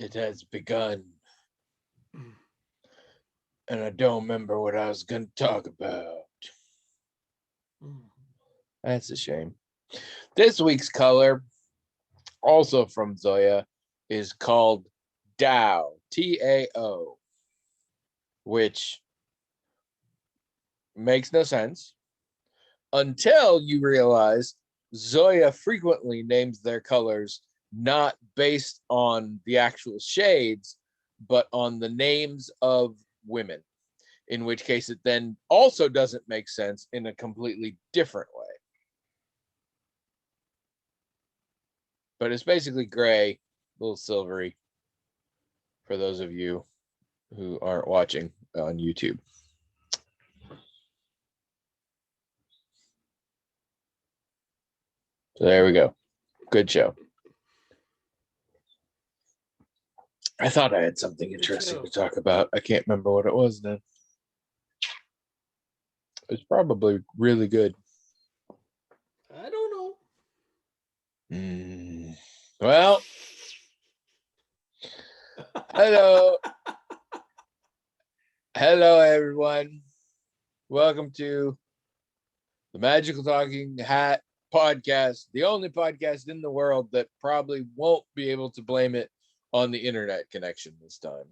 It has begun. And I don't remember what I was going to talk about. That's a shame. This week's color, also from Zoya, is called Tao, Tao, which makes no sense until you realize Zoya frequently names their colors not based on the actual shades, but on the names of women, in which case it then also doesn't make sense in a completely different way. But it's basically gray, a little silvery for those of you who aren't watching on YouTube. So there we go. Good show. I thought I had something interesting to talk about. I can't remember what it was then. It's probably really good. I don't know. Well, hello. Hello, everyone. Welcome to the Magical Talking Hat podcast, the only podcast in the world that probably won't be able to blame it on the internet connection this time.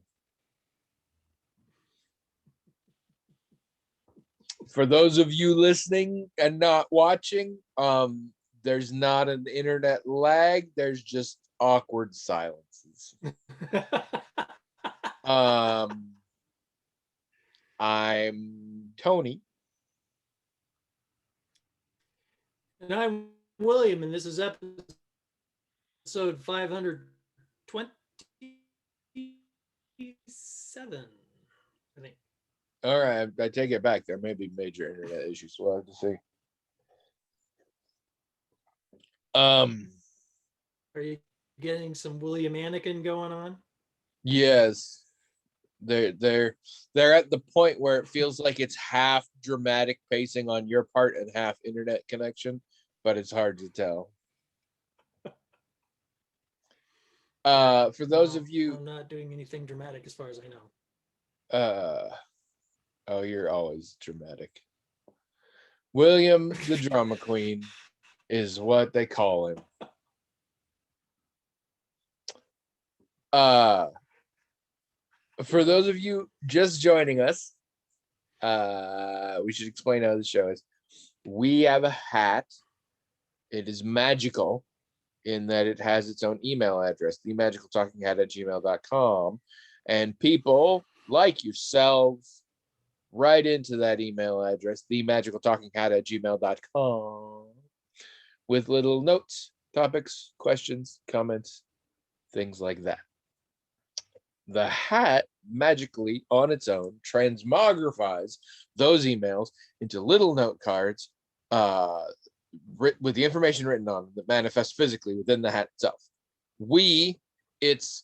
For those of you listening and not watching, there's not an internet lag. There's just awkward silences. I'm Tony. And I'm William, and this is episode 527, I think. All right, I take it back. There may be major internet issues. We'll have to see. Are you getting some William Anakin going on? Yes. They're at the point where it feels like it's half dramatic pacing on your part and half internet connection, but it's hard to tell. For those of you, I'm not doing anything dramatic as far as I know. Oh, you're always dramatic. William the Drama Queen is what they call him. For those of you just joining us, we should explain how the show is. We have a hat. It is magical in that it has its own email address, themagicaltalkinghat@gmail.com. And people like yourselves write into that email address, themagicaltalkinghat@gmail.com, with little notes, topics, questions, comments, things like that. The hat magically on its own transmogrifies those emails into little note cards with the information written on them that manifests physically within the hat itself. Its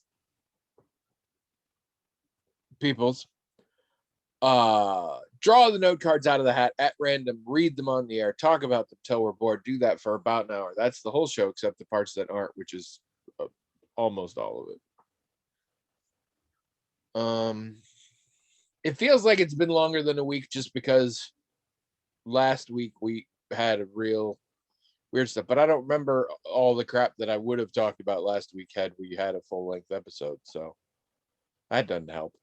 peoples, draw the note cards out of the hat at random, read them on the air, talk about them till we're bored, do that for about an hour. That's the whole show except the parts that aren't, which is almost all of it. It feels like it's been longer than a week just because last week we had a real weird stuff, but I don't remember all the crap that I would have talked about last week had we had a full-length episode, so that doesn't help.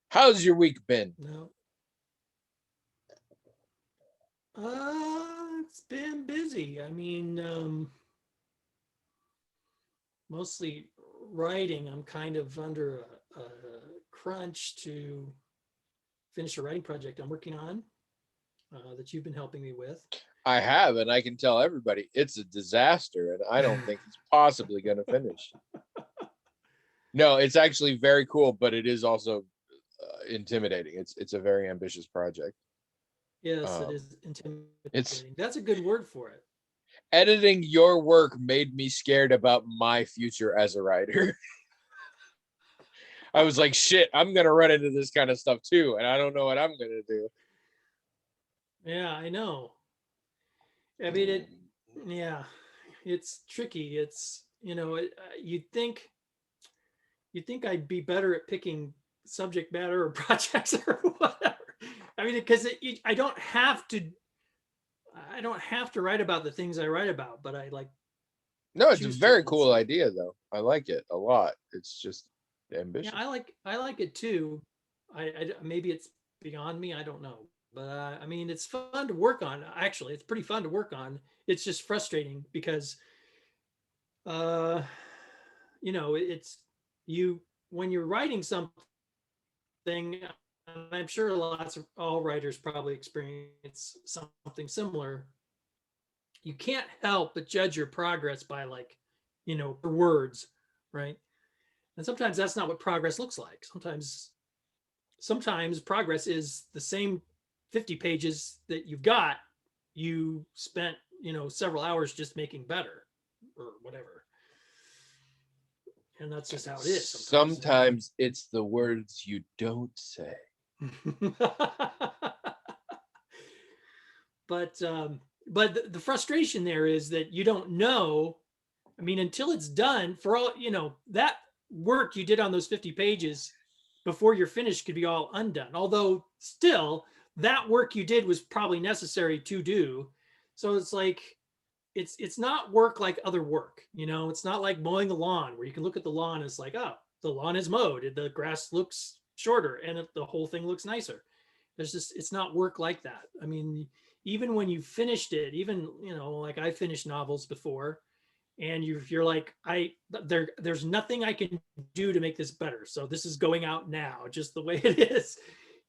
How's your week been? No. It's been busy. I mean, mostly writing. I'm kind of under a crunch to finish a writing project I'm working on that you've been helping me with. I have, and I can tell everybody it's a disaster, and I don't think it's possibly going to finish. No, it's actually very cool, but it is also intimidating. It's a very ambitious project. Yes, it is intimidating. That's a good word for it. Editing your work made me scared about my future as a writer. I was like, shit, I'm going to run into this kind of stuff too, and I don't know what I'm going to do. Yeah, I know. I mean, it's tricky. It's, you'd think you'd think I'd be better at picking subject matter or projects or whatever. I mean, because I don't have to write about the things I write about, but I like No, it's a choose to. very It's cool like, idea though. I like it a lot. It's just yeah, ambitious. I like it too. Maybe it's beyond me. I don't know, but I mean, it's fun to work on. Actually, it's pretty fun to work on. It's just frustrating because, uh, it's you when you're writing something. And I'm sure lots of all writers probably experience something similar. You can't help but judge your progress by like, words, right? And sometimes that's not what progress looks like. Sometimes progress is the same 50 pages that you've got, you spent, several hours just making better or whatever. And that's just how it is sometimes. Sometimes it's the words you don't say. but the frustration there is that you don't know. I mean, until it's done, for all that work you did on those 50 pages before you're finished could be all undone. Although still, that work you did was probably necessary to do. So it's like it's not work like other work. It's not like mowing the lawn where you can look at the lawn and it's like, oh, the lawn is mowed, the grass looks shorter, and the whole thing looks nicer. It's not work like that. I mean, even when you finished it, even like I finished novels before, and you're like, there's nothing I can do to make this better, so this is going out now just the way it is.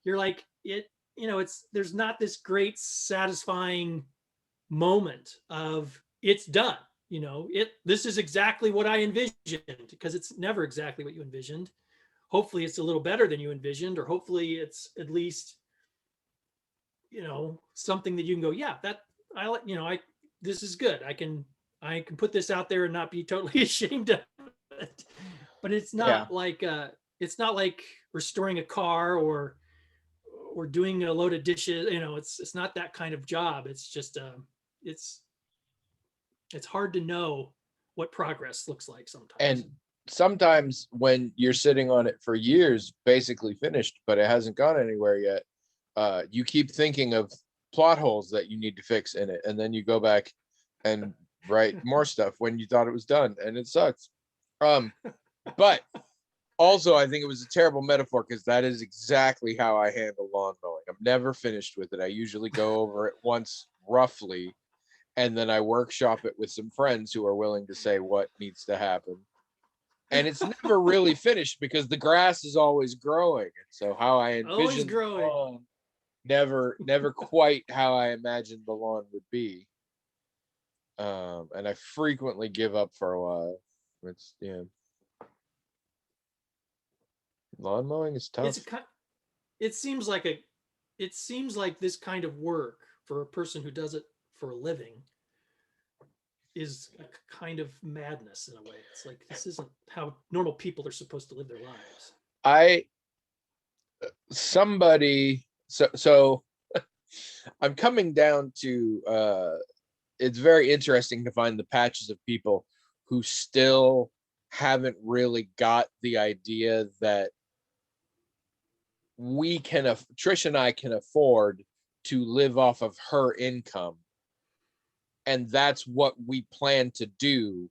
You're like, there's not this great satisfying moment of it's done. This is exactly what I envisioned, because it's never exactly what you envisioned. Hopefully it's a little better than you envisioned, or hopefully it's at least something that you can go, yeah, that I this is good. I can put this out there and not be totally ashamed of it. But it's Yeah. not like restoring a car or doing a load of dishes. It's not that kind of job. It's just it's it's hard to know what progress looks like sometimes. And sometimes when you're sitting on it for years, basically finished, but it hasn't gone anywhere yet, you keep thinking of plot holes that you need to fix in it, and then you go back and write more stuff when you thought it was done, and it sucks. But also, I think it was a terrible metaphor, because that is exactly how I handle lawn mowing. I'm never finished with it. I usually go over it once roughly, and then I workshop it with some friends who are willing to say what needs to happen. And it's never really finished because the grass is always growing. And so how I Always envisioned the growing. lawn, never quite how I imagined the lawn would be. And I frequently give up for a while. It's lawn mowing is tough. It seems like this kind of work for a person who does it for a living is a kind of madness in a way. It's like, this isn't how normal people are supposed to live their lives. So I'm coming down to it's very interesting to find the patches of people who still haven't really got the idea that Trish and I can afford to live off of her income, and that's what we plan to do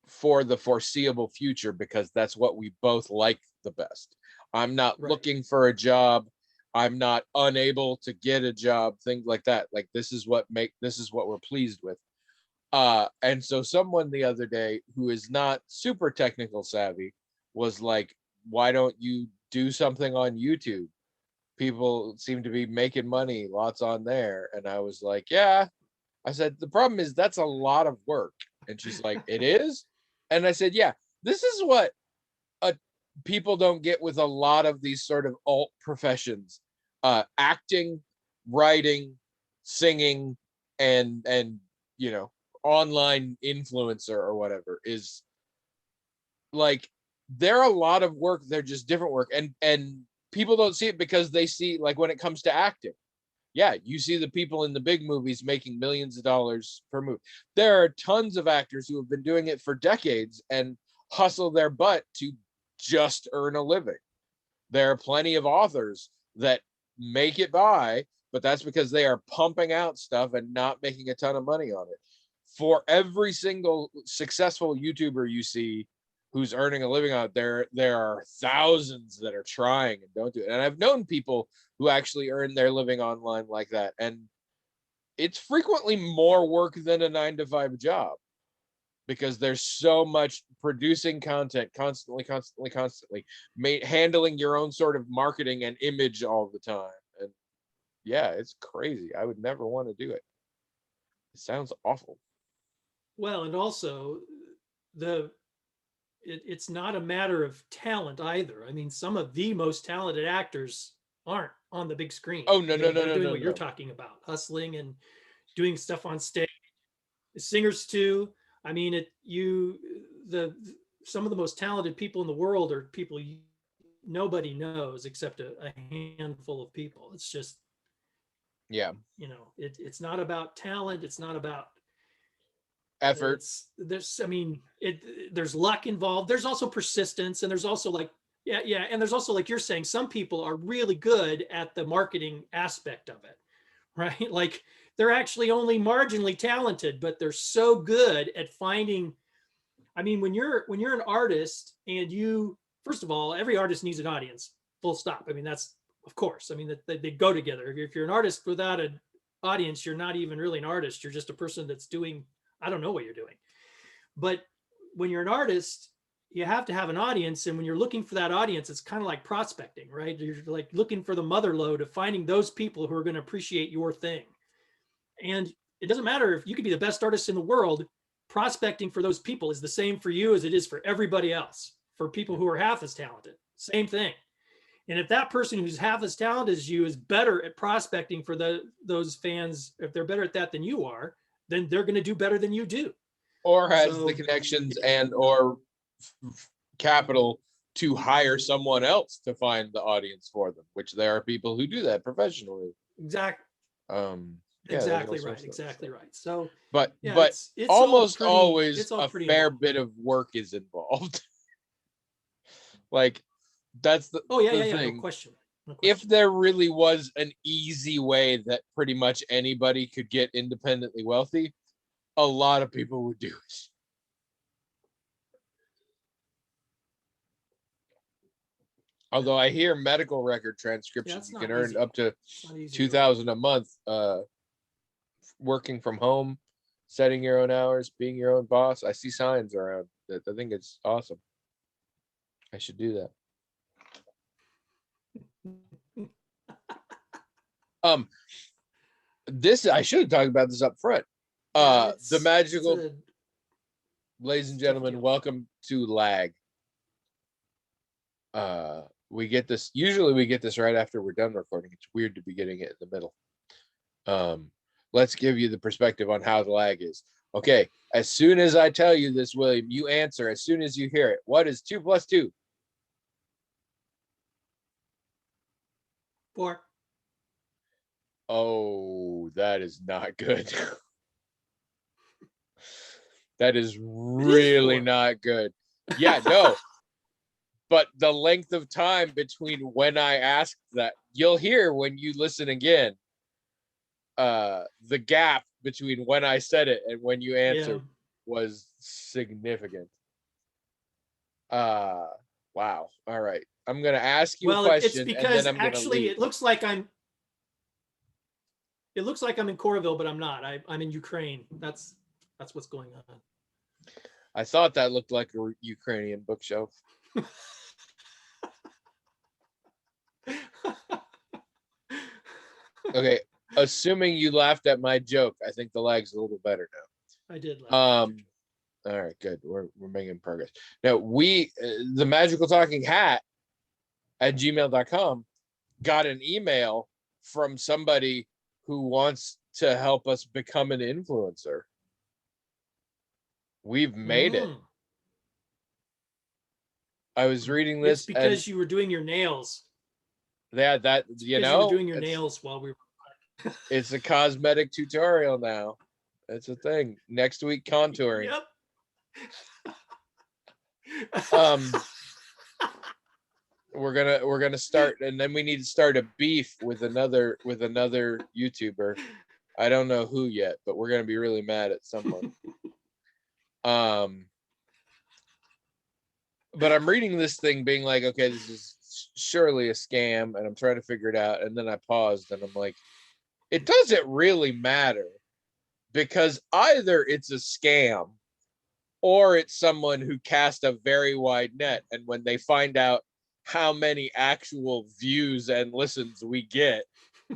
for the foreseeable future, because that's what we both like the best. I'm not looking for a job. I'm not unable to get a job, things like that. Like, this is what we're pleased with. And so someone the other day who is not super technical savvy was like, why don't you do something on YouTube? People seem to be making money lots on there. And I was like, yeah. I said, the problem is that's a lot of work. And she's like, it is? And I said, yeah, this is what people don't get with a lot of these sort of alt professions. Acting, writing, singing, and online influencer or whatever, is like, they're a lot of work. They're just different work. And people don't see it because they see, like, when it comes to acting, yeah, you see the people in the big movies making millions of dollars per movie. There are tons of actors who have been doing it for decades and hustle their butt to just earn a living. There are plenty of authors that make it by, but that's because they are pumping out stuff and not making a ton of money on it. For every single successful YouTuber you see who's earning a living out there, there are thousands that are trying and don't do it. And I've known people who actually earn their living online like that. And it's frequently more work than a 9-to-5 job, because there's so much producing content constantly, handling your own sort of marketing and image all the time. And yeah, it's crazy. I would never want to do it. It sounds awful. Well, and also it's not a matter of talent either. I mean, some of the most talented actors aren't on the big screen. Oh, no, no, no, They're no, doing no, what no. you're talking about, hustling and doing stuff on stage. Singers too. I mean, some of the most talented people in the world are people nobody knows except a handful of people. It's just, yeah, it's not about talent. It's not about effort. There's luck involved. There's also persistence, and there's also and there's also, like you're saying, some people are really good at the marketing aspect of it, right? Like they're actually only marginally talented, but they're so good at finding. I mean, when you're an artist, and first of all, every artist needs an audience, full stop. I mean, that's, of course, I mean, that they go together. If you're an artist without an audience, you're not even really an artist. You're just a person that's doing, I don't know what you're doing. But when you're an artist, you have to have an audience. And when you're looking for that audience, it's kind of like prospecting, right? You're like looking for the mother lode of finding those people who are going to appreciate your thing. And it doesn't matter if you could be the best artist in the world, prospecting for those people is the same for you as it is for everybody else. For people who are half as talented, same thing. And if that person who's half as talented as you is better at prospecting for those fans, if they're better at that than you are, then they're going to do better than you do. Or has the connections and or capital to hire someone else to find the audience for them, which there are people who do that professionally. Exactly. Exactly right. Exactly right. So, but it's almost always a fair bit of work is involved. Like that's the thing. No question. If there really was an easy way that pretty much anybody could get independently wealthy, a lot of people would do it. Although I hear medical record transcriptions, you can earn up to $2,000 a month working from home, setting your own hours, being your own boss. I see signs around that. I think it's awesome. I should do that. I should have talked about this up front. The magical, ladies and gentlemen, welcome to Lag. We get this, usually we get this right after we're done recording. It's weird to be getting it in the middle. Let's give you the perspective on how the lag is. Okay, as soon as I tell you this, William, you answer as soon as you hear it. What is 2 + 2? 4. Oh, that is not good. That is really not good. Yeah, no. But the length of time between when I asked that, you'll hear when you listen again, the gap between when I said it and when you answered was significant. Wow. All right. I'm going to ask you a question. It's because actually it looks like I'm in Coralville, but I'm not. I'm in Ukraine. That's what's going on. I thought that looked like a Ukrainian bookshelf. Okay, assuming you laughed at my joke, I think the lag's a little better now. I did laugh. All right, good. We're making progress. Now the Magical Talking Hat at gmail.com got an email from somebody who wants to help us become an influencer. We've made it. I was reading this. It's because you were doing your nails. Yeah, you were doing your nails while we were. It's a cosmetic tutorial now. It's a thing. Next week, contouring. Yep. we're gonna start, and then we need to start a beef with another YouTuber. I don't know who yet, but we're gonna be really mad at someone. But I'm reading this thing being like, okay, this is surely a scam, and I'm trying to figure it out. And then I paused and I'm like, it doesn't really matter, because either it's a scam or it's someone who cast a very wide net. And when they find out how many actual views and listens we get,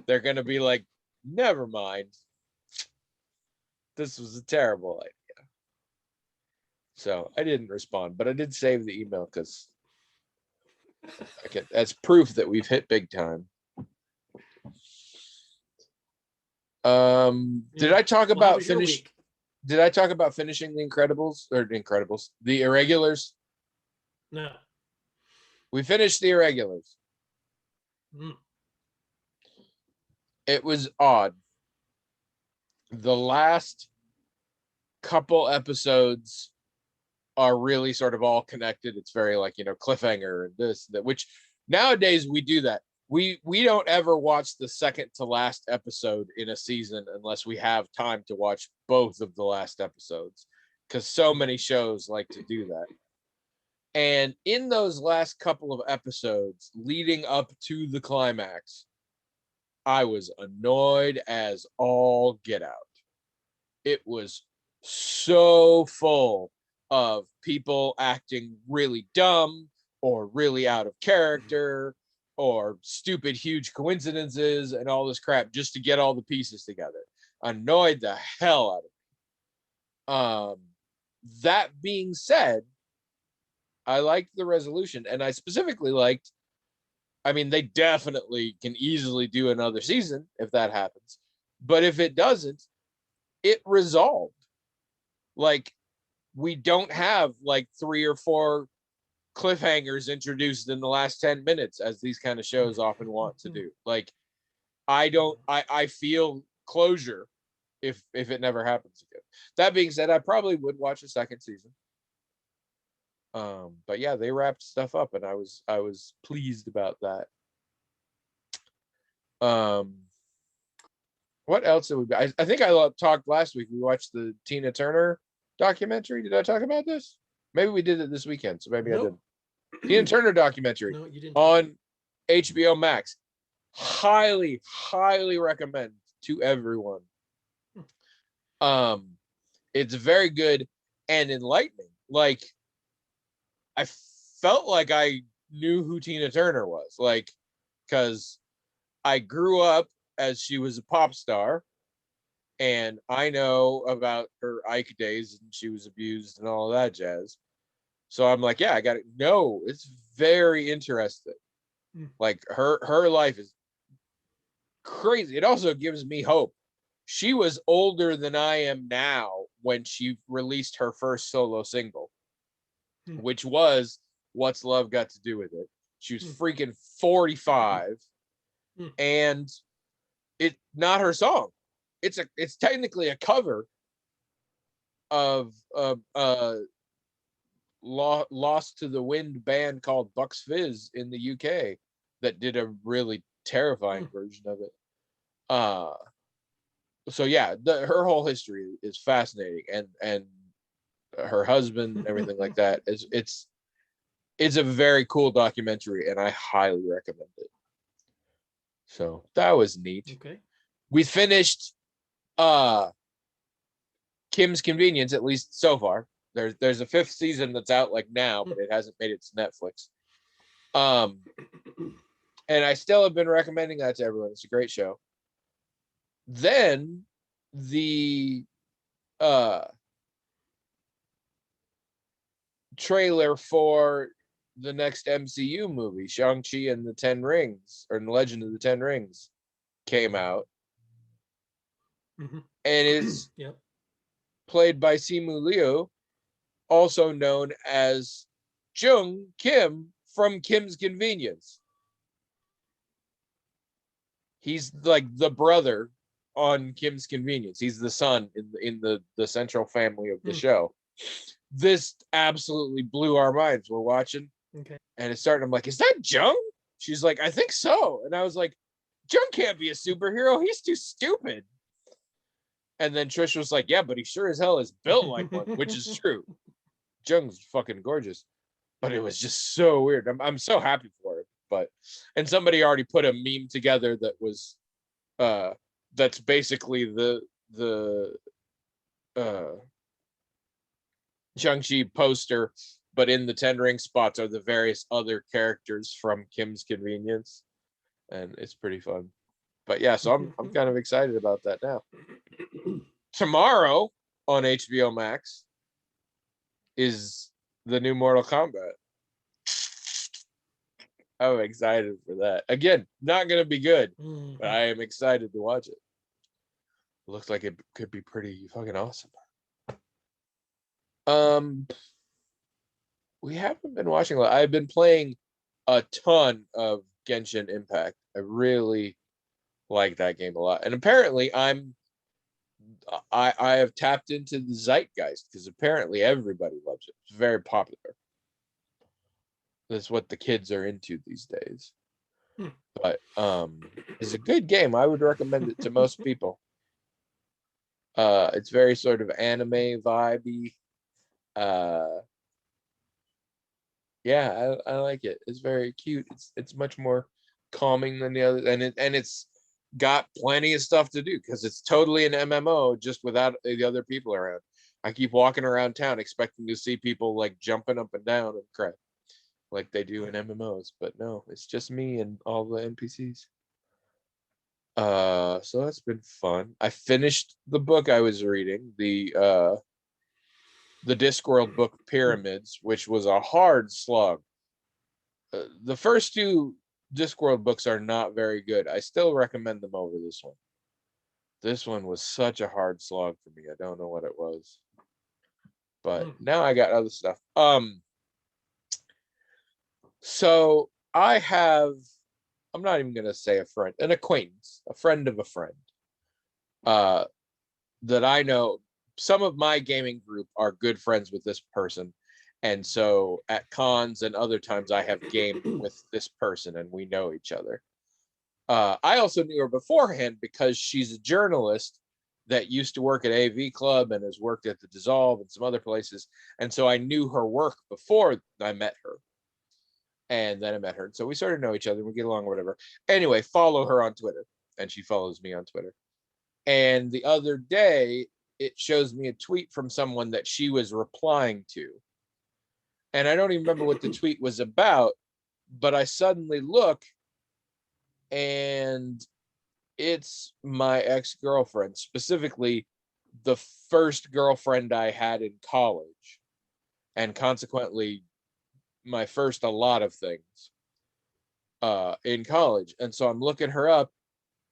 they're going to be like, never mind. This was a terrible idea. So I didn't respond, but I did save the email because that's proof that we've hit big time. Did I talk about Did I talk about finishing the Incredibles, the Irregulars? No. We finished the Irregulars. It was odd. The last couple episodes are really sort of all connected. It's very like, cliffhanger and this, that, which nowadays we do that. We don't ever watch the second to last episode in a season unless we have time to watch both of the last episodes, because so many shows like to do that. And in those last couple of episodes leading up to the climax, I was annoyed as all get out. It was so full of people acting really dumb or really out of character or stupid huge coincidences and all this crap just to get all the pieces together. Annoyed the hell out of me. That being said, I liked the resolution, and I specifically liked, they definitely can easily do another season if that happens. But if it doesn't, it resolved. Like, we don't have like 3 or 4 cliffhangers introduced in the last 10 minutes, as these kind of shows often want to do. Like, I feel closure if it never happens again. That being said, I probably would watch a second season. But yeah, they wrapped stuff up, and I was pleased about that. What else did we? I think I talked last week. We watched the Tina Turner documentary. Did I talk about this? Maybe we did it this weekend, so maybe I didn't. Tina Turner documentary on HBO Max. Highly, highly recommend to everyone. It's very good and enlightening. Like, I felt like I knew who Tina Turner was, like, because I grew up as she was a pop star, and I know about her Ike days, and she was abused and all of that jazz. So I'm like, yeah, I got it. No, it's very interesting. Like, her life is crazy. It also gives me hope. She was older than I am now when she released her first solo single, which was What's Love Got to Do with It. She was freaking 45, and it's not her song. It's technically a cover of Lost to the Wind band called Bucks Fizz in the UK that did a really terrifying version of it. So yeah, her whole history is fascinating, and her husband and everything like that. It's a very cool documentary, and I highly recommend it. So that was neat. Okay. We finished Kim's Convenience, at least so far. There's a 5th season that's out like now, but it hasn't made it to Netflix. And I still have been recommending that to everyone. It's a great show. Then the trailer for the next MCU movie, Shang-Chi and the Ten Rings, or the Legend of the Ten Rings, came out. And it's played by Simu Liu, also known as Jung Kim from Kim's Convenience. He's like the brother on Kim's Convenience. He's the son in the central family of the show. This absolutely blew our minds. We're watching, Okay. And it started. I'm like, is that Jung? She's like, I think so. And I was like, Jung can't be a superhero. He's too stupid. And then Trish was like, yeah, but he sure as hell is built like one, which is true. Jung's fucking gorgeous. But it was just so weird. I'm so happy for it. But and somebody already put a meme together that was that's basically the uh Shang-Chi poster, but in the 10 ring spots are the various other characters from Kim's Convenience. And it's pretty fun. But yeah, so I'm kind of excited about that now. Tomorrow on HBO Max is the new Mortal Kombat. I'm excited for that. Again, not gonna be good, but I am excited to watch it. Looks like it could be pretty fucking awesome. We haven't been watching a lot. I've been playing a ton of Genshin Impact. I really like that game a lot. And apparently I have tapped into the zeitgeist because apparently everybody loves it. It's very popular. That's what the kids are into these days. But it's a good game. I would recommend it to most people. It's very sort of anime vibey. Yeah, I like it. It's very cute. It's much more calming than the other, and it's got plenty of stuff to do because it's totally an MMO just without the other people around. I keep walking around town expecting to see people like jumping up and down and crap like they do in MMOs, but no, it's just me and all the NPCs. So that's been fun. I finished the book I was reading, the Discworld book Pyramids, which was a hard slog. The first two Discworld books are not very good. I still recommend them over this one. This one was such a hard slog for me. I don't know what it was. But now I got other stuff. So I'm not even gonna say a friend, an acquaintance, a friend of a friend. That I know, some of my gaming group are good friends with this person. And so at cons and other times I have gamed with this person and we know each other. I also knew her beforehand because she's a journalist that used to work at AV Club and has worked at the Dissolve and some other places. And so I knew her work before I met her. And then I met her. And so we sort of know each other. We get along or whatever. Anyway, follow her on Twitter. And she follows me on Twitter. And the other day, it shows me a tweet from someone that she was replying to. And I don't even remember what the tweet was about, but I suddenly look and it's my ex-girlfriend, specifically the first girlfriend I had in college, and consequently my first a lot of things in college. And so I'm looking her up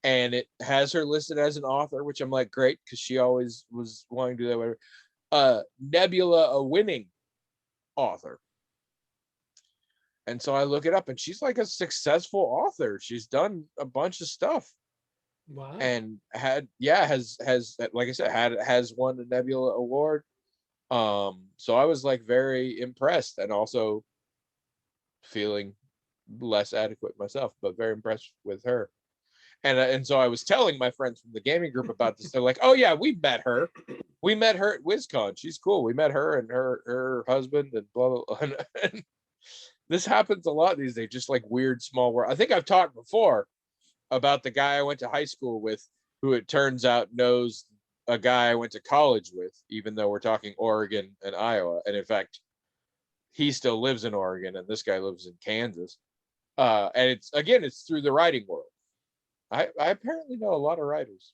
and it has her listed as an author, which I'm like, great, because she always was wanting to do that. Whatever. Nebula, a winning author. And so I look it up, and she's like a successful author. She's done a bunch of stuff. Wow. And has like I said, has won the Nebula Award. So I was like very impressed and also feeling less adequate myself, but very impressed with her. And so I was telling my friends from the gaming group about this. They're like, "Oh yeah, we met her. We met her at WizCon. She's cool. We met her and her husband and blah blah." Blah. And this happens a lot these days. Just like weird small world. I think I've talked before about the guy I went to high school with, who it turns out knows a guy I went to college with, even though we're talking Oregon and Iowa. And in fact, he still lives in Oregon, and this guy lives in Kansas. And it's through the writing world. I apparently know a lot of writers.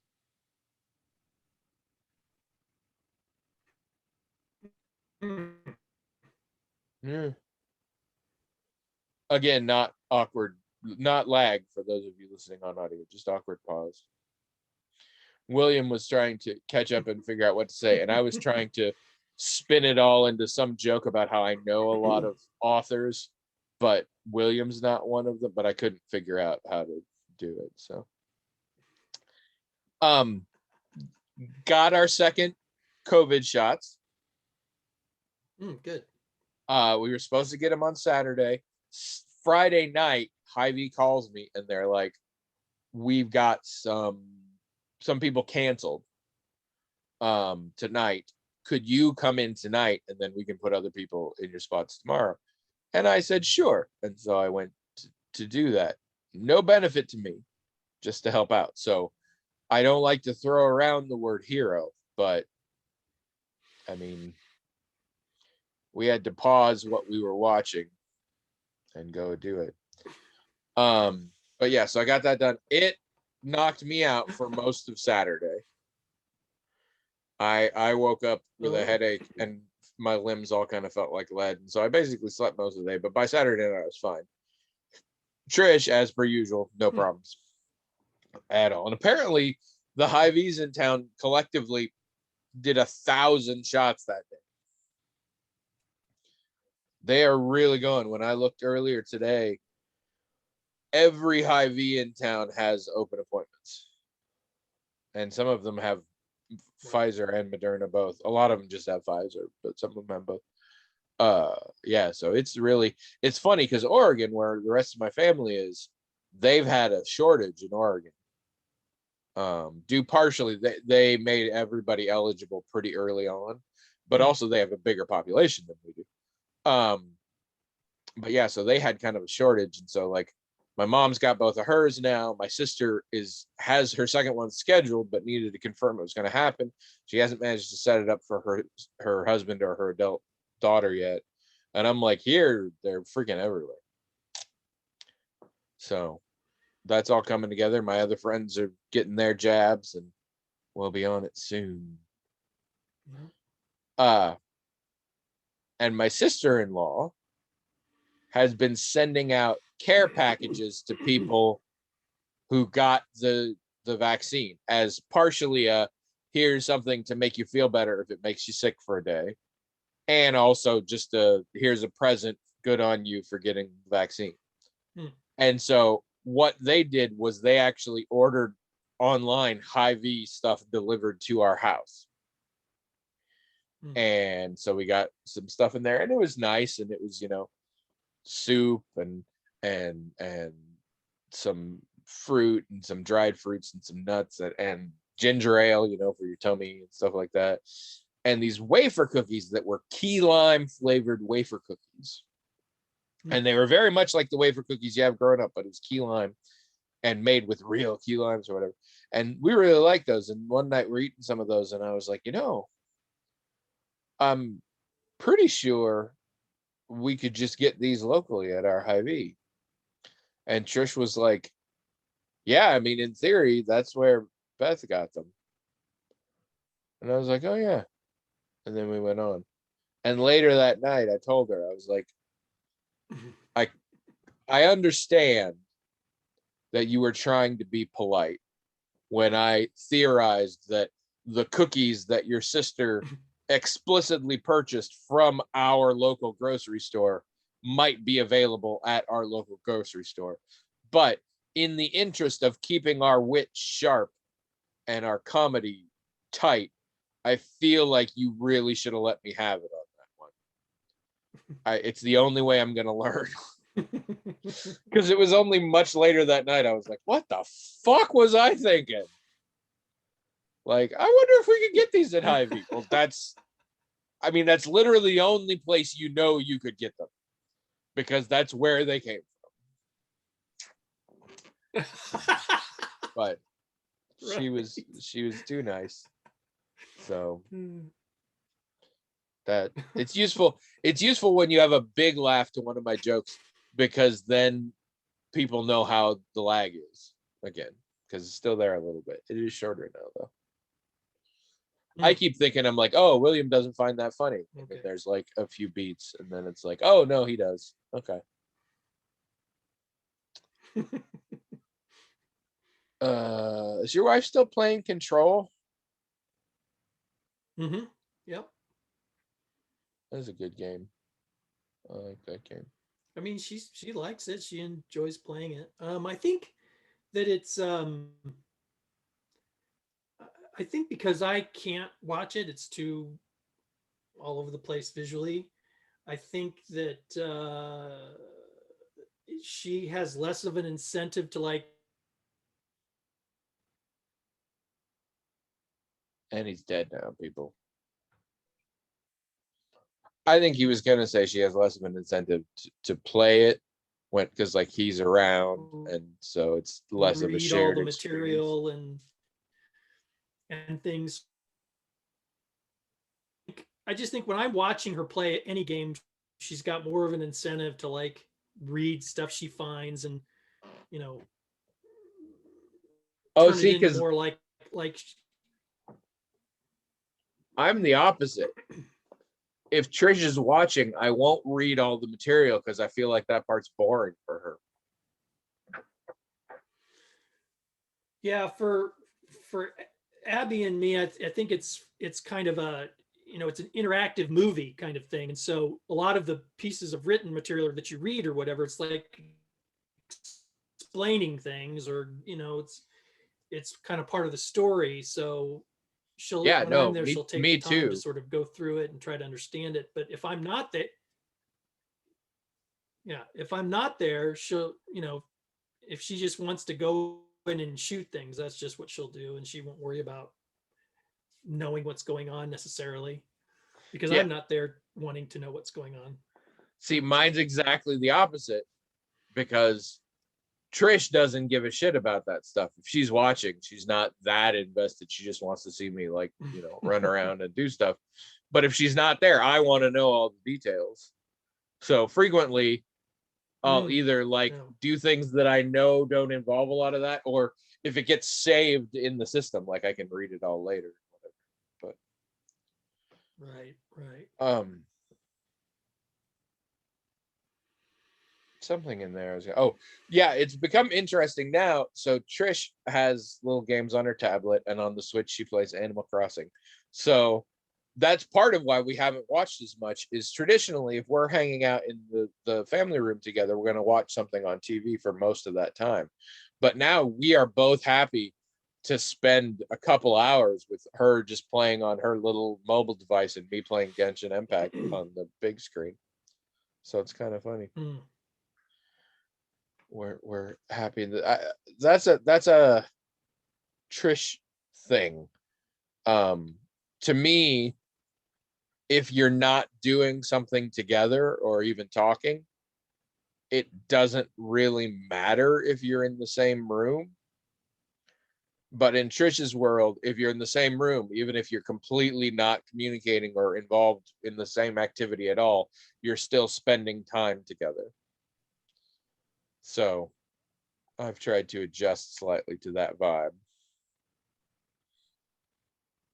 Yeah. Again, not awkward, not lag for those of you listening on audio, just awkward pause. William was trying to catch up and figure out what to say, and I was trying to spin it all into some joke about how I know a lot of authors, but William's not one of them, but I couldn't figure out how to do it. So got our second COVID shots. Good. We were supposed to get them on Saturday. Friday night, Hy-Vee calls me and they're like, "We've got some people canceled tonight. Could you come in tonight and then we can put other people in your spots tomorrow?" And I said, "Sure." And so I went to do that. No benefit to me, just to help out. So I don't like to throw around the word hero, but I mean, we had to pause what we were watching and go do it. But yeah, so I got that done. It knocked me out for most of Saturday. I woke up with a headache and my limbs all kind of felt like lead. And so I basically slept most of the day, but by Saturday night I was fine. Trish, as per usual, no problems at all. And apparently the Hy-Vees in town collectively did 1,000 shots that day. They are really going. When I looked earlier today, every Hy-Vee in town has open appointments. And some of them have Pfizer and Moderna both. A lot of them just have Pfizer, but some of them have both. Yeah, so it's funny because Oregon, where the rest of my family is, they've had a shortage in Oregon. Due partially, they made everybody eligible pretty early on, but also they have a bigger population than we do. But yeah, so they had kind of a shortage, and so like my mom's got both of hers now. My sister has her second one scheduled, but needed to confirm it was going to happen. She hasn't managed to set it up for her husband or her adult daughter yet. And I'm like, here, they're freaking everywhere. So that's all coming together. My other friends are getting their jabs, and we'll be on it soon. And my sister-in-law has been sending out care packages to people who got the vaccine as partially here's something to make you feel better if it makes you sick for a day, and also just here's a present, good on you for getting the vaccine. And so what they did was they actually ordered online Hy-Vee stuff delivered to our house. And so we got some stuff in there, and it was nice, and it was, soup and some fruit and some dried fruits and some nuts and ginger ale, for your tummy and stuff like that. And these wafer cookies that were key lime flavored wafer cookies. And they were very much like the wafer cookies you have growing up, but it was key lime and made with real key limes or whatever. And we really liked those. And one night we're eating some of those, and I was like, I'm pretty sure we could just get these locally at our Hy-Vee. And Trish was like, yeah, I mean, in theory, that's where Beth got them. And I was like, oh, yeah. And then we went on. And later that night, I told her, I was like, I understand that you were trying to be polite when I theorized that the cookies that your sister explicitly purchased from our local grocery store might be available at our local grocery store. But in the interest of keeping our wit sharp and our comedy tight, I feel like you really should have let me have it on that one. It's the only way I'm going to learn. Because it was only much later that night. I was like, what the fuck was I thinking? Like, I wonder if we could get these at Hy-Vee. Well, that's literally the only place you could get them, because that's where they came from. But she was too nice. So that it's useful. It's useful when you have a big laugh to one of my jokes, because then people know how the lag is again, because it's still there a little bit. It is shorter now, though. I keep thinking, I'm like, oh, William doesn't find that funny. And then there's like a few beats, and then it's like, oh, no, he does. Okay. Is your wife still playing Control? Yep. That's a good game. I like that game. I mean, she likes it. She enjoys playing it. I think that it's I think because I can't watch it, it's too all over the place visually. I think that she has less of an incentive to like. And he's dead now, people. I think he was gonna say she has less of an incentive to play it when, because like he's around, and so it's less of a Read all shared the experience. material and things. I just think when I'm watching her play any game, she's got more of an incentive to like read stuff she finds and you know Oh, turn it see, into because more like I'm the opposite. If Trish is watching, I won't read all the material because I feel like that part's boring for her. yeah for Abby and me. I think it's kind of a it's an interactive movie kind of thing, and so a lot of the pieces of written material that you read or whatever, it's like explaining things or it's kind of part of the story. So she'll Yeah, when I'm no, there, me she'll take the me time to too. sort of go through it and try to understand it. But if I'm not there, yeah, if I'm not there, she'll if she just wants to go in and shoot things, that's just what she'll do, and she won't worry about knowing what's going on necessarily because Yeah. I'm not there wanting to know what's going on. See, mine's exactly the opposite because Trish doesn't give a shit about that stuff. If she's watching, she's not that invested. She just wants to see me like, run around and do stuff. But if she's not there, I want to know all the details. So frequently I'll either like Yeah. do things that I know don't involve a lot of that, or if it gets saved in the system, like I can read it all later. But Right. Something in there. Oh, yeah, it's become interesting now. So Trish has little games on her tablet, and on the Switch she plays Animal Crossing. So that's part of why we haven't watched as much. Is traditionally, if we're hanging out in the family room together, we're going to watch something on TV for most of that time. But now we are both happy to spend a couple hours with her just playing on her little mobile device and me playing Genshin Impact on the big screen. So it's kind of funny. We're happy that that's a Trish thing. To me, if you're not doing something together or even talking, it doesn't really matter if you're in the same room. But in Trish's world, if you're in the same room, even if you're completely not communicating or involved in the same activity at all, you're still spending time together. So I've tried to adjust slightly to that vibe.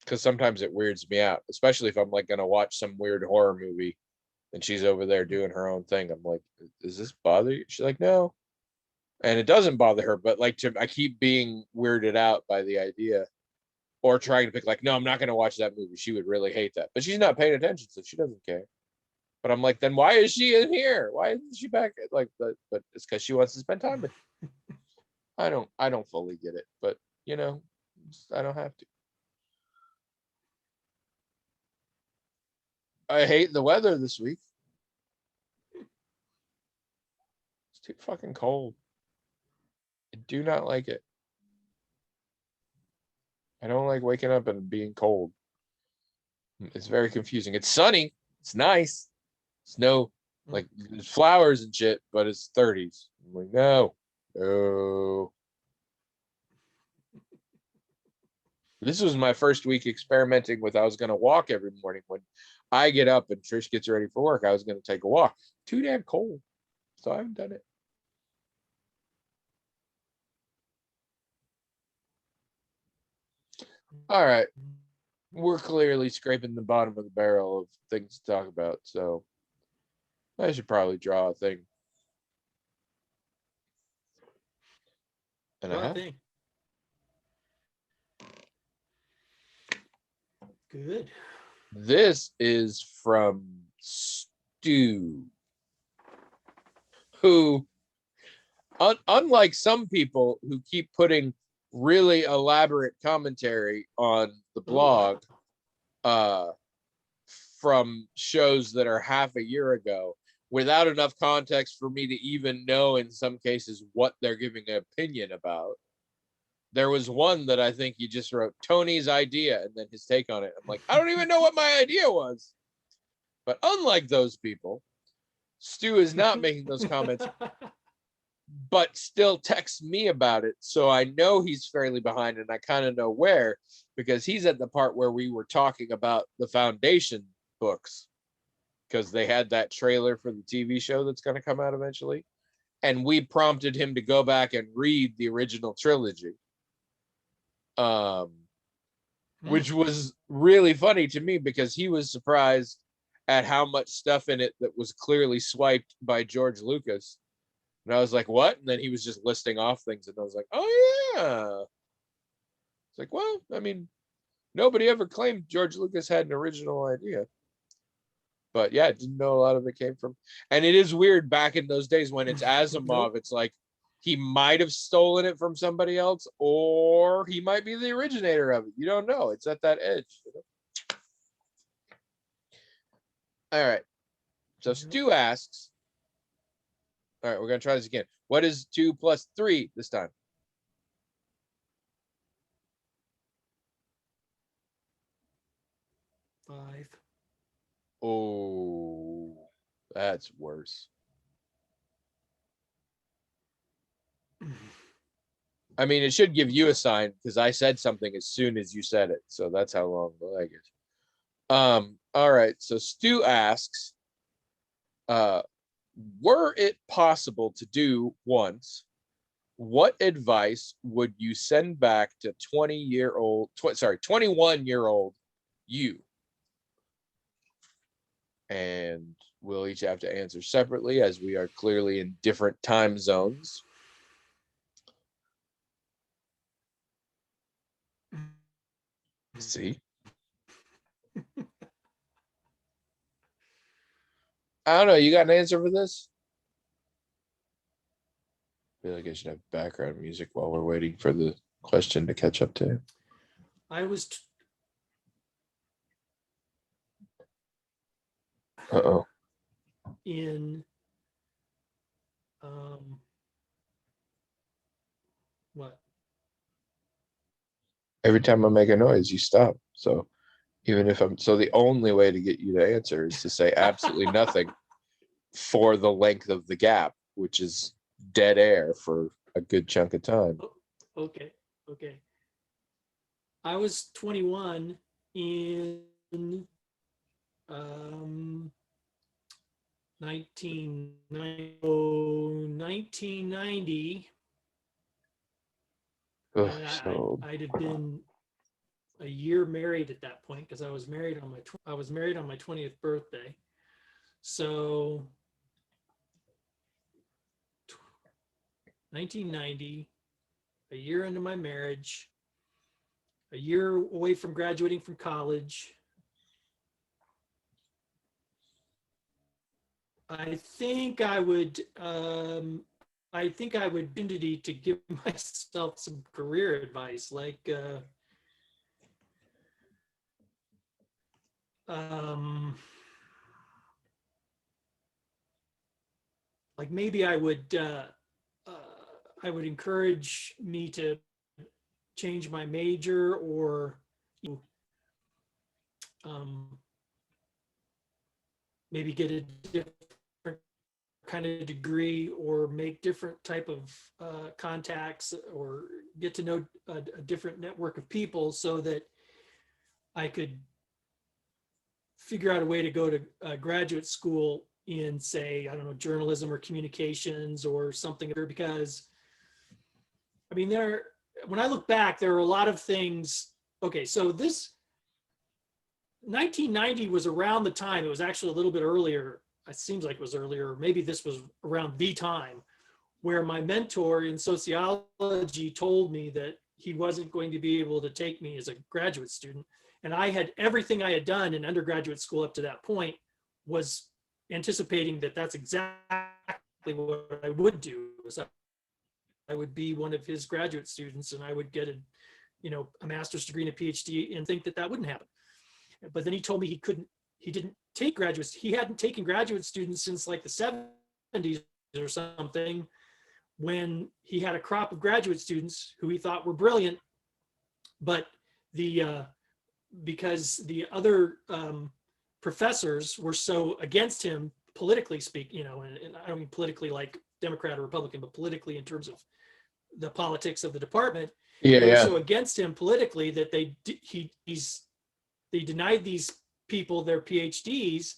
Because sometimes it weirds me out, especially if I'm like gonna watch some weird horror movie and she's over there doing her own thing. I'm like, does this bother you? She's like, no. And it doesn't bother her, but like I keep being weirded out by the idea or trying to pick like, no, I'm not gonna watch that movie. She would really hate that. But she's not paying attention, so she doesn't care. But I'm like, then why is she in here? Why isn't she back? Like, but it's because she wants to spend time with me. I don't fully get it, but I don't have to. I hate the weather this week. It's too fucking cold. I do not like it. I don't like waking up and being cold. It's very confusing. It's sunny. It's nice. It's no like there's flowers and shit, but it's 30s. I'm like, no. This was my first week experimenting with I was gonna walk every morning. When I get up and Trish gets ready for work, I was gonna take a walk. Too damn cold. So I haven't done it. All right. We're clearly scraping the bottom of the barrel of things to talk about, so I should probably draw a thing. And I have. Thing. Good. This is from Stu, who, unlike some people who keep putting really elaborate commentary on the blog, from shows that are half a year ago without enough context for me to even know, in some cases, what they're giving an opinion about. There was one that I think he just wrote Tony's idea and then his take on it. I'm like, I don't even know what my idea was. But unlike those people, Stu is not making those comments, but still texts me about it. So I know he's fairly behind, and I kind of know where, because he's at the part where we were talking about the Foundation books, because they had that trailer for the TV show that's going to come out eventually. And we prompted him to go back and read the original trilogy. Which was really funny to me because he was surprised at how much stuff in it that was clearly swiped by George Lucas. And I was like, what? And then he was just listing off things, and I was like, oh yeah. It's like, well, I mean, nobody ever claimed George Lucas had an original idea. But yeah, I didn't know a lot of it came from. And it is weird back in those days when it's Asimov, it's like he might have stolen it from somebody else, or he might be the originator of it. You don't know. It's at that edge. You know? All right. So Stu asks, all right, we're going to try this again. What is 2 plus 3 this time? 5. Oh, that's worse. I mean, it should give you a sign because I said something as soon as you said it. So that's how long the leg is. All right. So Stu asks, were it possible to do once, what advice would you send back to 21-year-old you? And we'll each have to answer separately as we are clearly in different time zones. See? I don't know. You got an answer for this? I feel like I should have background music while we're waiting for the question to catch up to. I was. Uh-oh. In what? Every time I make a noise, you stop. So even if the only way to get you to answer is to say absolutely nothing for the length of the gap, which is dead air for a good chunk of time. Okay. I was 21 in 1990. I'd have been a year married at that point because I was married on my 20th birthday. So 1990, a year into my marriage, a year away from graduating from college. I think I would opportunity to give myself some career advice, like maybe I would encourage me to change my major, or maybe get a different kind of degree, or make different type of contacts, or get to know a different network of people, so that I could figure out a way to go to graduate school in, say, I don't know, journalism or communications or something. Because I mean, when I look back, there are a lot of things. Okay, so this 1990 was around the time, it was actually a little bit earlier. It seems like it was earlier. Maybe this was around the time where my mentor in sociology told me that he wasn't going to be able to take me as a graduate student. And I had everything I had done in undergraduate school up to that point was anticipating that that's exactly what I would do. So I would be one of his graduate students, and I would get a master's degree and a PhD, and think that wouldn't happen. But then he told me he didn't take graduates. He hadn't taken graduate students since like the 70s or something, when he had a crop of graduate students who he thought were brilliant, but because the other professors were so against him politically speak, and I don't mean politically like Democrat or Republican, but politically in terms of the politics of the department. They were so against him politically that they denied these people their PhDs,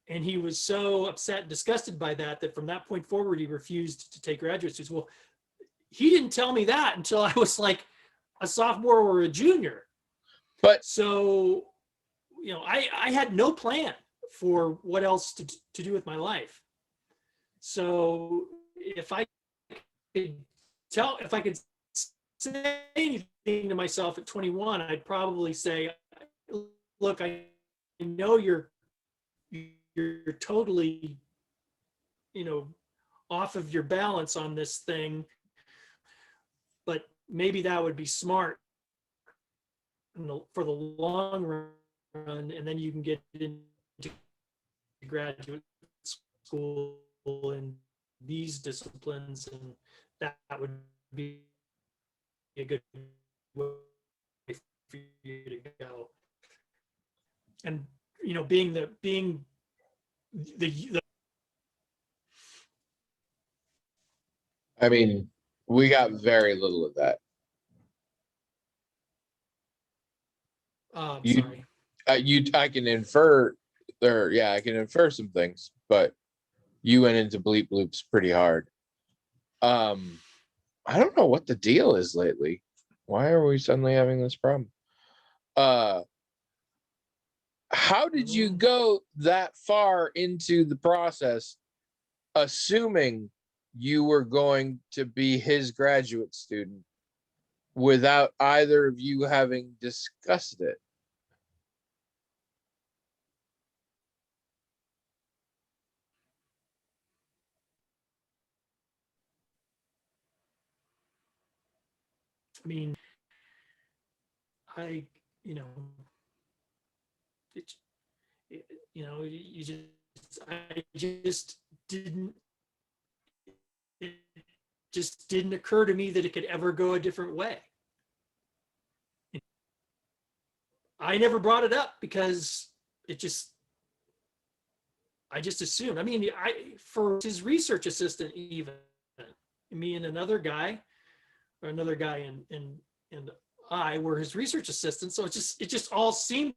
and he was so upset and disgusted by that from that point forward he refused to take graduate students. Well, he didn't tell me that until I was like a sophomore or a junior. But so, I had no plan for what else to do with my life. So if I could say anything to myself at 21, I'd probably say, look, I know you're totally, off of your balance on this thing, but maybe that would be smart for the long run, and then you can get into graduate school in these disciplines, and that would be a good way for you to go. And being the I mean, we got very little of that. Sorry. I can infer, I can infer some things, but you went into bleep bloops pretty hard. I don't know what the deal is lately. Why are we suddenly having this problem? How did you go that far into the process, assuming you were going to be his graduate student, without either of you having discussed it? I mean, I just didn't. It just didn't occur to me that it could ever go a different way. I never brought it up because I just assumed. I mean, for his research assistant, even me and another guy and I were his research assistants. So it just all seemed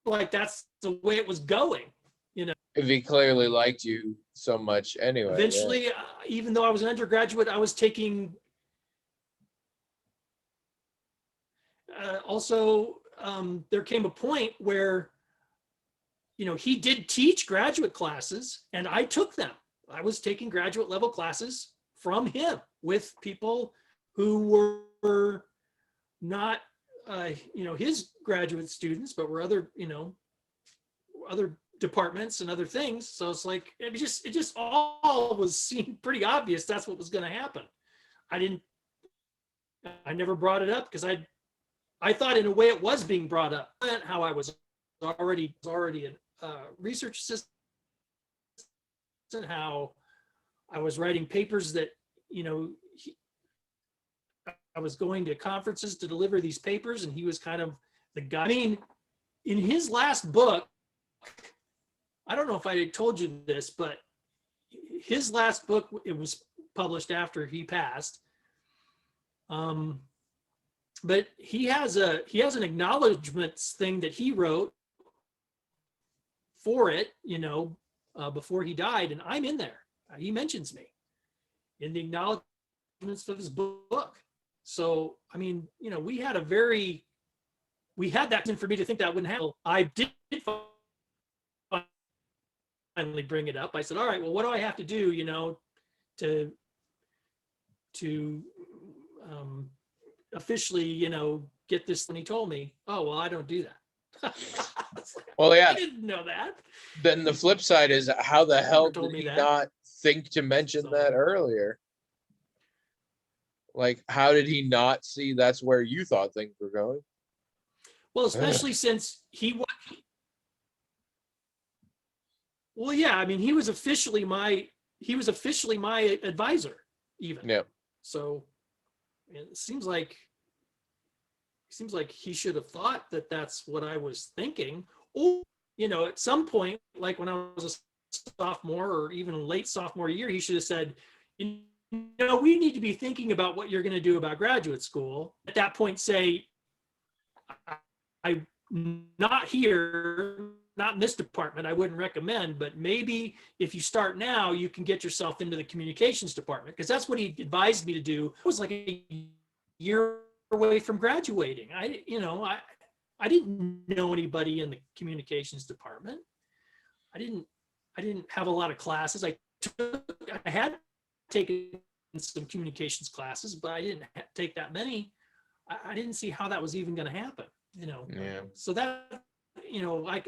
like that's the way it was going. If he clearly liked you so much anyway. Eventually, even though I was an undergraduate, I was taking also there came a point where he did teach graduate classes, and I took them. I was taking graduate level classes from him with people who were not his graduate students, but were other departments and other things. So it's like it just all was seemed pretty obvious that's what was going to happen. I never brought it up because I thought in a way it was being brought up. How I was already a research assistant, how I was writing papers that I was going to conferences to deliver these papers, and he was kind of the guy. I mean, in his last book, I don't know if I told you this, but his last book, it was published after he passed. But he has an acknowledgments thing that he wrote for it, before he died, and I'm in there. He mentions me in the acknowledgments of his book. So, I mean, we had that for me to think that wouldn't happen. I did finally bring it up. I said, all right, well, what do I have to do, to officially, get this? And he told me, oh, well, I don't do that. Well, yeah. I didn't know that. Then the flip side is, how the hell did he not think to mention that earlier? Like, how did he not see that's where you thought things were going? Well, especially since Well, yeah, I mean, he was officially my advisor even. Yeah. So seems like he should have thought that that's what I was thinking. Or, at some point, like when I was a sophomore or even late sophomore year, he should have said, we need to be thinking about what you're going to do about graduate school. At that point, say, I'm not here, not in this department, I wouldn't recommend, but maybe if you start now, you can get yourself into the communications department, because that's what he advised me to do. It was like a year away from graduating. I didn't know anybody in the communications department. I didn't have a lot of classes. I had taken some communications classes, but I didn't take that many. I didn't see how that was even going to happen. Yeah. So that,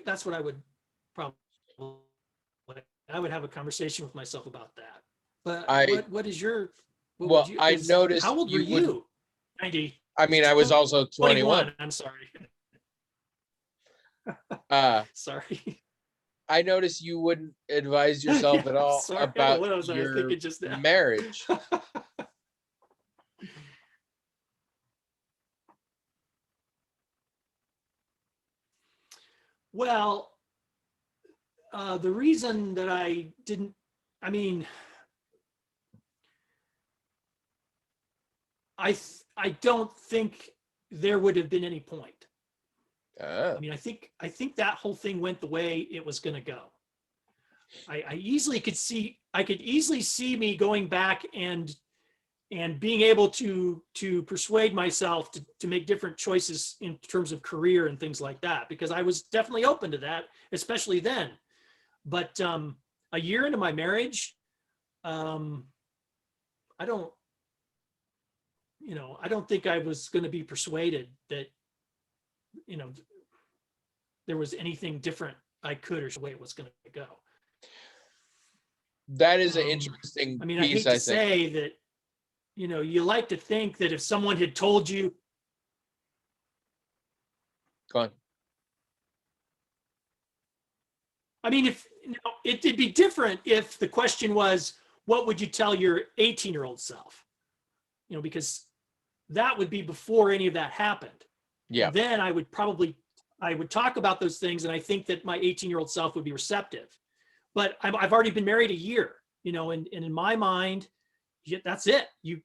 that's what I would probably, I would have a conversation with myself about that. But what is your, what Well, would you, I noticed how old were you would. you? 90. I mean, I was also 21. I'm sorry. Sorry. I noticed you wouldn't advise yourself at all Sorry, I don't know about what I was your thinking just now. marriage. Well, the reason that I didn't, I mean, I don't think there would have been any point. I mean, I think that whole thing went the way it was going to go. I could easily see me going back and being able to persuade myself to make different choices in terms of career and things like that, because I was definitely open to that, especially then. But a year into my marriage, I don't think I was going to be persuaded that, there was anything different I could, or the way it was going to go. That is an interesting I mean, piece, I hate to think. say that, you like to think that if someone had told you. Go on. I mean, it'd be different if the question was, what would you tell your 18-year-old self? Because that would be before any of that happened. Yeah. And then I would talk about those things, and I think that my 18-year-old self would be receptive. But I've already been married a year, and in my mind, that's it. You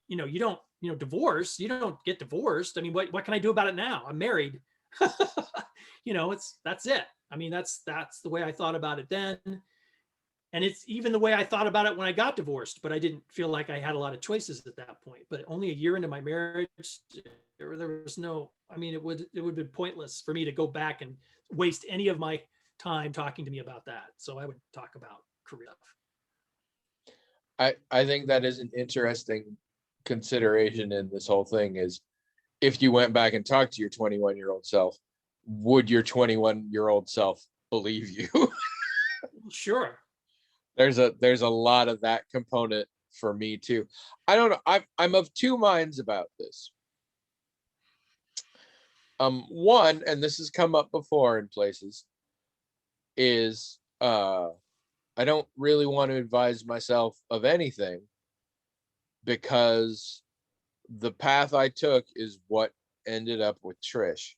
don't, divorce. You don't get divorced. I mean, what can I do about it now? I'm married. That's it. I mean, that's the way I thought about it then. And it's even the way I thought about it when I got divorced, but I didn't feel like I had a lot of choices at that point. But only a year into my marriage, there was no, I mean, it would have been pointless for me to go back and waste any of my time talking to me about that. So I would talk about career. I think that is an interesting consideration in this whole thing, is if you went back and talked to your 21-year-old self, would your 21-year-old self believe you? Sure. There's a lot of that component for me too. I don't know. I'm of two minds about this. One, and this has come up before in places, is I don't really want to advise myself of anything, because the path I took is what ended up with Trish.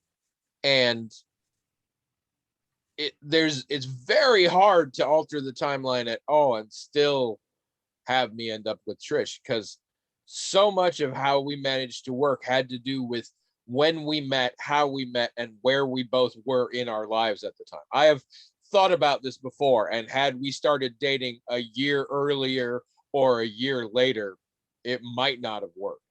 And it's very hard to alter the timeline at all and still have me end up with Trish, because so much of how we managed to work had to do with when we met, how we met, and where we both were in our lives at the time. I have thought about this before, and had we started dating a year earlier or a year later, it might not have worked.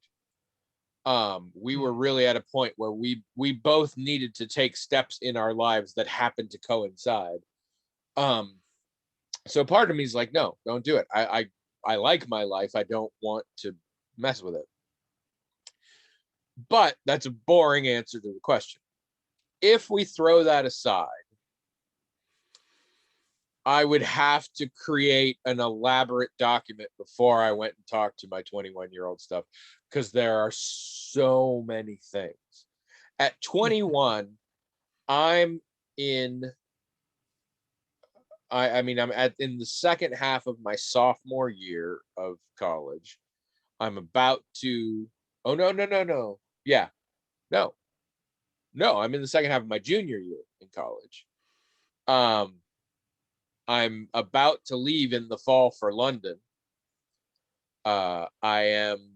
We were really at a point where we both needed to take steps in our lives that happened to coincide. So part of me is like, no, don't do it. I like my life. I don't want to mess with it. But that's a boring answer to the question. If we throw that aside, I would have to create an elaborate document before I went and talked to my 21-year-old stuff, because there are so many things. At 21, I'm in I mean, I'm in the second half of my sophomore year of college. I'm about to, oh, no, no, no, no. Yeah, no, no, I'm in the second half of my junior year in college. Um, I'm about to leave in the fall for London. I am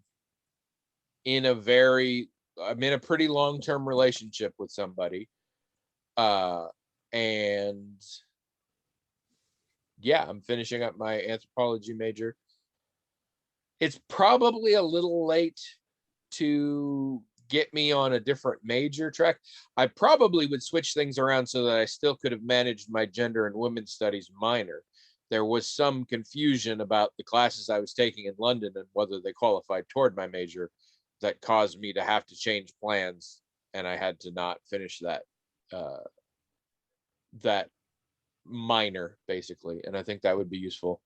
in a very, I'm in a pretty long-term relationship with somebody. And yeah, I'm finishing up my anthropology major. It's probably a little late to get me on a different major track. I probably would switch things around so that I still could have managed my gender and women's studies minor. There was some confusion about the classes I was taking in London and whether they qualified toward my major that caused me to have to change plans, and I had to not finish uh, that minor basically, and I think that would be useful.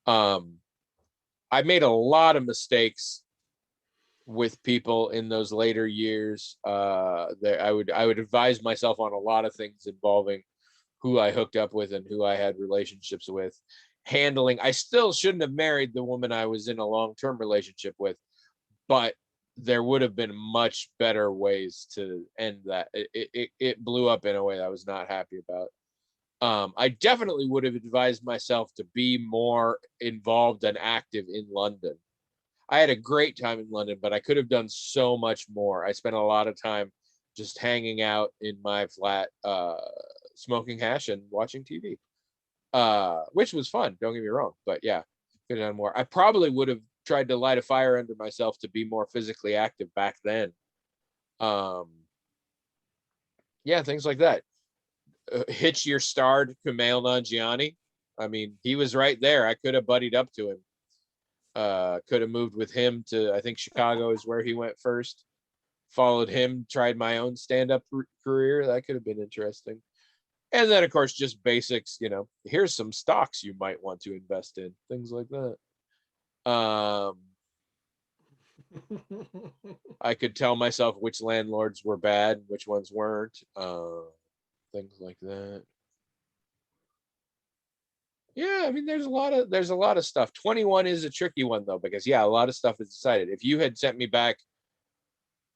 I made a lot of mistakes with people in those later years. I would advise myself on a lot of things involving who I hooked up with and who I had relationships with. Handling, I still shouldn't have married the woman I was in a long-term relationship with, but there would have been much better ways to end that. It blew up in a way I was not happy about. I definitely would have advised myself to be more involved and active in London. I had a great time in London, but I could have done so much more. I spent a lot of time just hanging out in my flat, smoking hash and watching TV, which was fun. Don't get me wrong, but yeah, could have done more. I probably would have tried to light a fire under myself to be more physically active back then. Um, yeah, things like that. Hitch your star to Kumail Nanjiani. I mean, he was right there. I could have buddied up to him. Could have moved with him to, I think Chicago is where he went first. Followed him, tried my own stand-up career. That could have been interesting. And then, of course, just basics. Here's some stocks you might want to invest in, things like that. I could tell myself which landlords were bad, which ones weren't. Things like that. Yeah, I mean, there's a lot of stuff. 21 is a tricky one though, because yeah, a lot of stuff is decided. If you had sent me back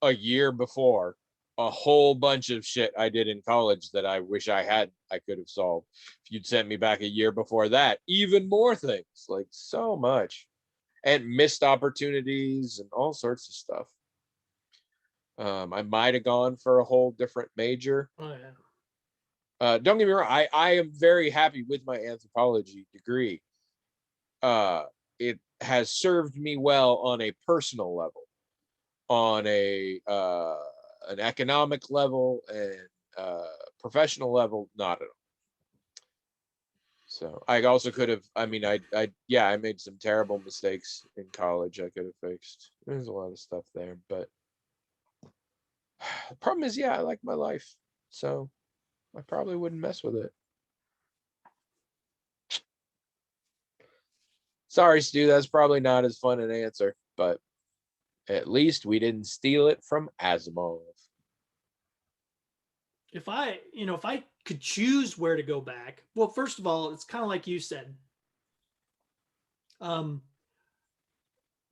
a year before, a whole bunch of shit I did in college that I wish I could have solved. If you'd sent me back a year before that, even more things, like so much, and missed opportunities and all sorts of stuff. I might have gone for a whole different major. Oh yeah. Don't get me wrong, I am very happy with my anthropology degree. It has served me well on a personal level, on an economic level, and professional level, not at all. So I also could have. I mean, yeah, I made some terrible mistakes in college. I could have fixed. There's a lot of stuff there, but the problem is, yeah, I like my life, so I probably wouldn't mess with it. Sorry, Stu, that's probably not as fun an answer, but at least we didn't steal it from Asimov. If I could choose where to go back, well, first of all, it's kind of like you said. Um,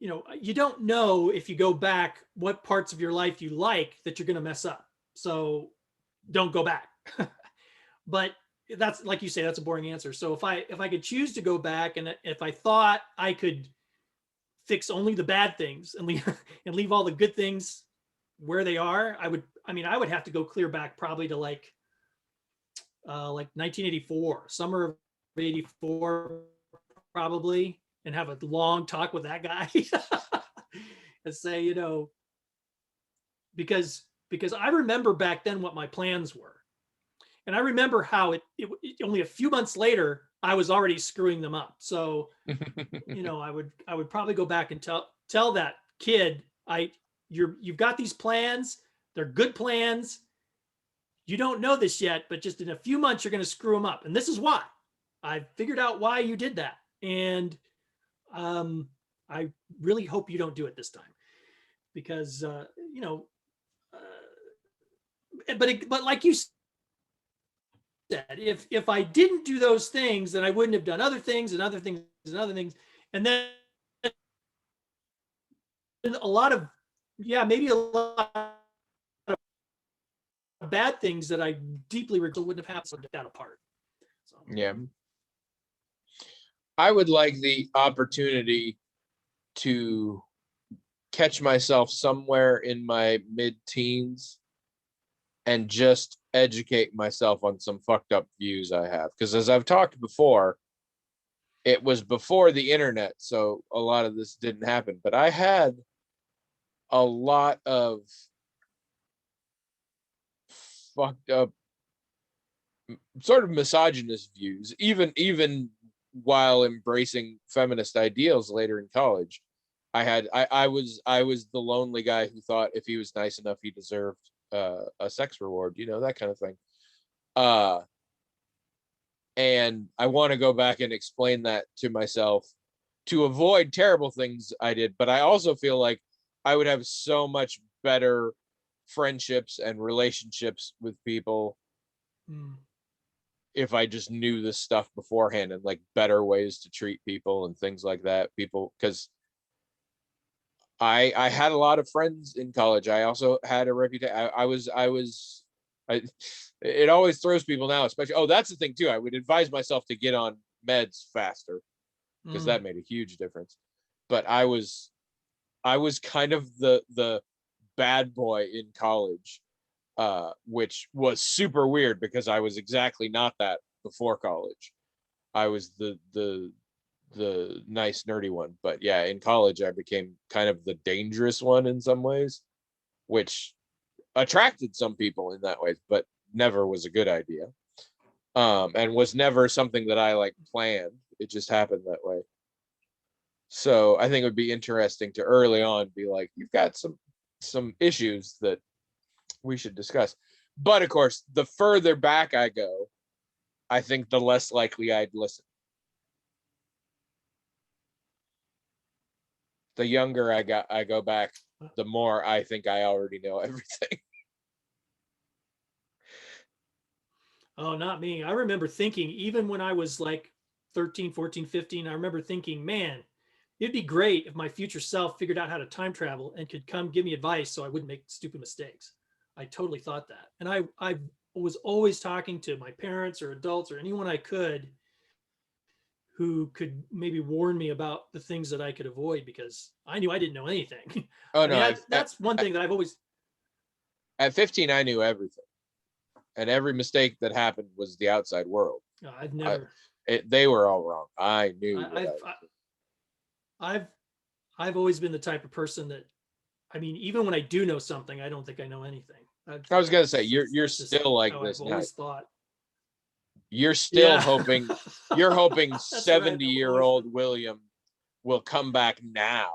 you don't know if you go back what parts of your life you like that you're going to mess up. So don't go back. But that's, like you say, that's a boring answer. So if I could choose to go back, and if I thought I could fix only the bad things and leave and leave all the good things where they are, I would have to go clear back probably to like 1984, summer of 84 probably, and have a long talk with that guy and say, because I remember back then what my plans were. And I remember how it only a few months later, I was already screwing them up. So, I would probably go back and tell that kid, you've got these plans. They're good plans. You don't know this yet, but just in a few months, you're going to screw them up. And this is why. I figured out why you did that. And I really hope you don't do it this time, because, but like you said, if I didn't do those things, then I wouldn't have done other things and other things and other things. And then a lot of, yeah, maybe a lot of bad things that I deeply regret wouldn't have happened, so that apart. So. Yeah. I would like the opportunity to catch myself somewhere in my mid-teens and just educate myself on some fucked up views I have. Because as I've talked before, it was before the internet, so a lot of this didn't happen. But I had a lot of fucked up sort of misogynist views, even while embracing feminist ideals later in college. I was the lonely guy who thought if he was nice enough he deserved a sex reward, that kind of thing. And I want to go back and explain that to myself to avoid terrible things I did. But I also feel like I would have so much better friendships and relationships with people if I just knew this stuff beforehand, and like better ways to treat people and things like that. People, because I had a lot of friends in college. I also had a reputation. It always throws people now, especially. Oh, that's the thing too. I would advise myself to get on meds faster because that made a huge difference. But I was kind of the bad boy in college, which was super weird because I was exactly not that before college. I was the nice nerdy one. But yeah, in college I became kind of the dangerous one in some ways, which attracted some people in that way, but never was a good idea. And was never something that I like planned. It just happened that way. So I think it would be interesting to early on be like, you've got some issues that we should discuss. But of course, the further back I go, I think the less likely I'd listen. The younger I go back, the more I think I already know everything. Oh, not me. I remember thinking, even when I was like 13, 14, 15, I remember thinking, man, it'd be great if my future self figured out how to time travel and could come give me advice so I wouldn't make stupid mistakes. I totally thought that. And I was always talking to my parents or adults or anyone I could who could maybe warn me about the things that I could avoid because I knew I didn't know anything. Oh I mean, no, that's one thing that I've always. At 15, I knew everything. And every mistake that happened was the outside world. I've never. They were all wrong. I knew. I've always been the type of person that, I mean, even when I do know something, I don't think I know anything. I was gonna say you're still like this I've now. always thought. You're still hoping. You're hoping That's 70-year-old William will come back now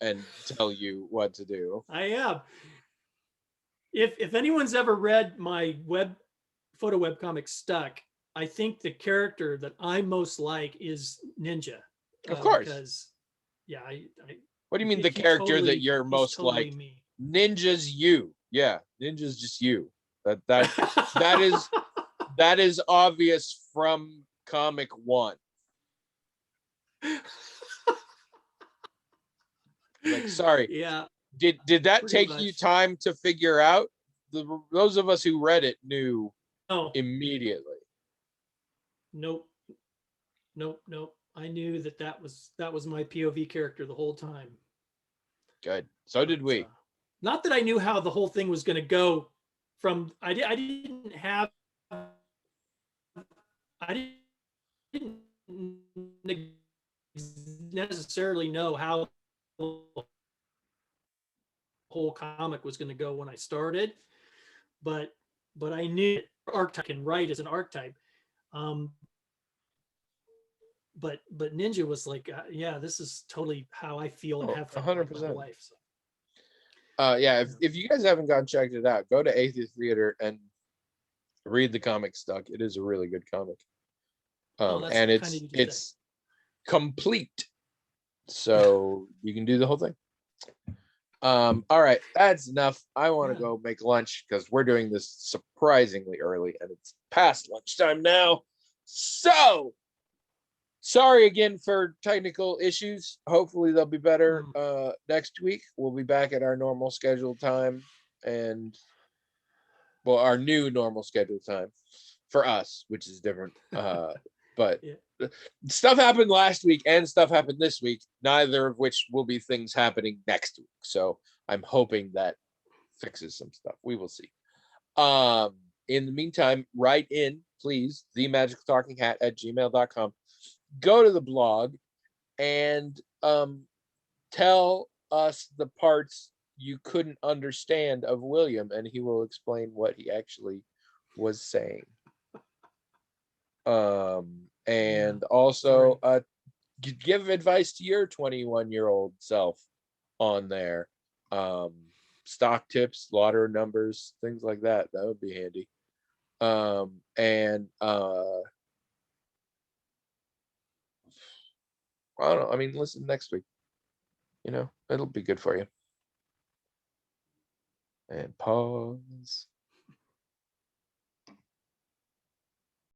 and tell you what to do. I am. If anyone's ever read my photo webcomic Stuck, I think the character that I most like is Ninja. Of course. Because, yeah, what do you mean the character that you're most totally like? Me. Ninja's you. Yeah, Ninja's just you. That is obvious from comic one. Like, sorry. Yeah. Did that take you time to figure out? Those of us who read it knew immediately. Nope. I knew that was my POV character the whole time. Good. So did we. Not that I knew how the whole thing was going to go. I didn't necessarily know how the whole comic was going to go when I started, but I knew archetype can write as an archetype. But Ninja was like, yeah, this is totally how I feel and have felt 100% my life. So. Yeah, if you guys haven't gone checked it out, go to Atheist Theater and read the comic Stuck. It is a really good comic. And it's complete. So you can do the whole thing. All right, that's enough. I want to go make lunch because we're doing this surprisingly early and it's past lunchtime now. So sorry again for technical issues. Hopefully they'll be better next week. We'll be back at our normal scheduled time, and well, our new normal scheduled time for us, which is different. But Yeah. stuff happened last week and stuff happened this week, neither of which will be things happening next week. So I'm hoping that fixes some stuff. We will see. In the meantime, write in, please, themagicaltalkinghat@gmail.com. Go to the blog and tell us the parts you couldn't understand of William, and he will explain what he actually was saying. And also give advice to your 21-year-old self on there. Stock tips, lottery numbers, things like that. That would be handy. And I don't know. I mean, listen next week. You know, it'll be good for you. And pause.